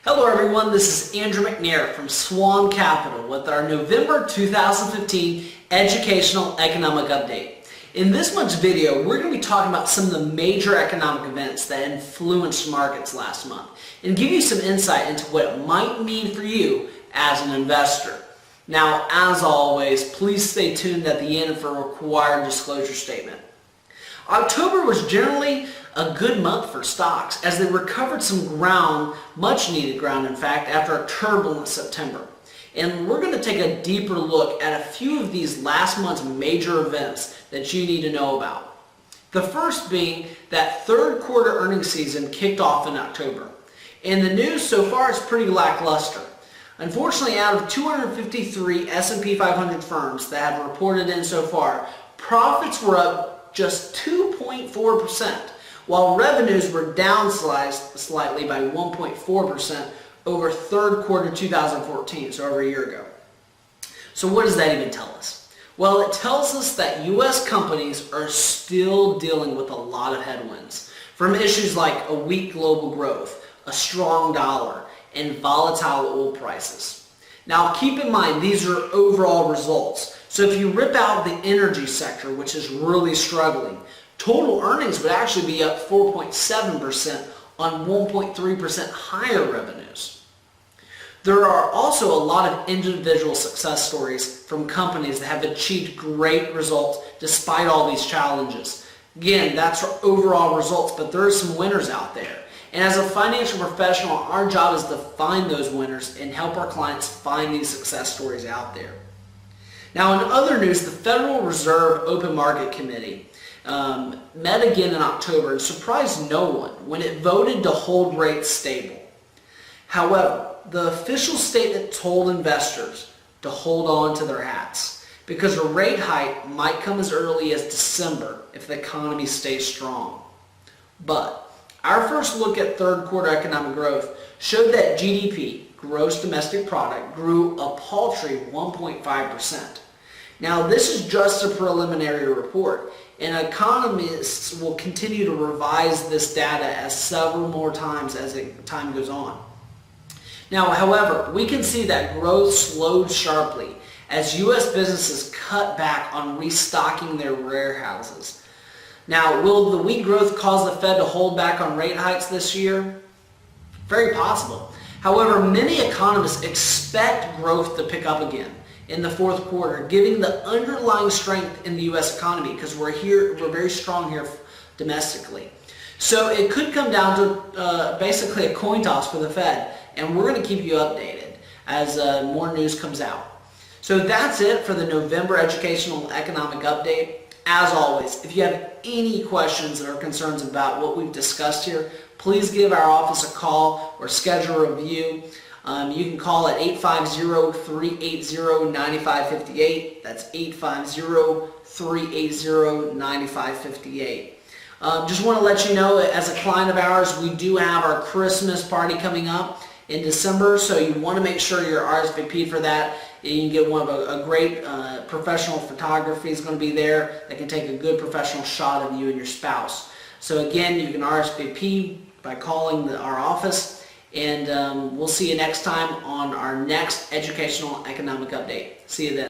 Hello everyone, this is Andrew McNair from Swan Capital with our November 2015 Educational Economic Update. In this month's video, we're going to be talking about some of the major economic events that influenced markets last month and give you some insight into what it might mean for you as an investor. Now, as always, please stay tuned at the end for a required disclosure statement. October was generally a good month for stocks as they recovered some ground, much needed ground in fact, after a turbulent September. And we're going to take a deeper look at a few of these last month's major events that you need to know about. The first being that third quarter earnings season kicked off in October. And the news so far is pretty lackluster. Unfortunately, out of 253 S&P 500 firms that have reported in so far, profits were up just 2.4%, while revenues were down slightly by 1.4% over third quarter 2014, so over a year ago. So what does that even tell us? Well, it tells us that U.S. companies are still dealing with a lot of headwinds, from issues like a weak global growth, a strong dollar, and volatile oil prices. Now keep in mind, these are overall results. So if you rip out the energy sector, which is really struggling, total earnings would actually be up 4.7% on 1.3% higher revenues. There are also a lot of individual success stories from companies that have achieved great results despite all these challenges. Again, that's our overall results, but there are some winners out there. And as a financial professional, our job is to find those winners and help our clients find these success stories out there. Now, in other news, the Federal Reserve Open Market Committee met again in October and surprised no one when it voted to hold rates stable. However, the official statement told investors to hold on to their hats because a rate hike might come as early as December if the economy stays strong. But our first look at third quarter economic growth showed that GDP, gross domestic product, grew a paltry 1.5%. Now, this is just a preliminary report, and economists will continue to revise this data as several more times as time goes on. Now, however, we can see that growth slowed sharply as U.S. businesses cut back on restocking their warehouses. Now, will the weak growth cause the Fed to hold back on rate hikes this year? Very possible. However, many economists expect growth to pick up again in the fourth quarter, giving the underlying strength in the U.S. economy because we're very strong here domestically. So it could come down to basically a coin toss for the Fed, and we're going to keep you updated as more news comes out. So that's it for the November Educational Economic Update. As always, if you have any questions or concerns about what we've discussed here, please give our office a call or schedule a review. You can call at 850-380-9558. That's 850-380-9558. Just want to let you know, as a client of ours, we do have our Christmas party coming up in December, so you want to make sure you're RSVP'd for that. You can get one of a great professional photography is going to be there that can take a good professional shot of you and your spouse. So again, you can RSVP by calling our office, and we'll see you next time on our next Educational Economic Update. See you then.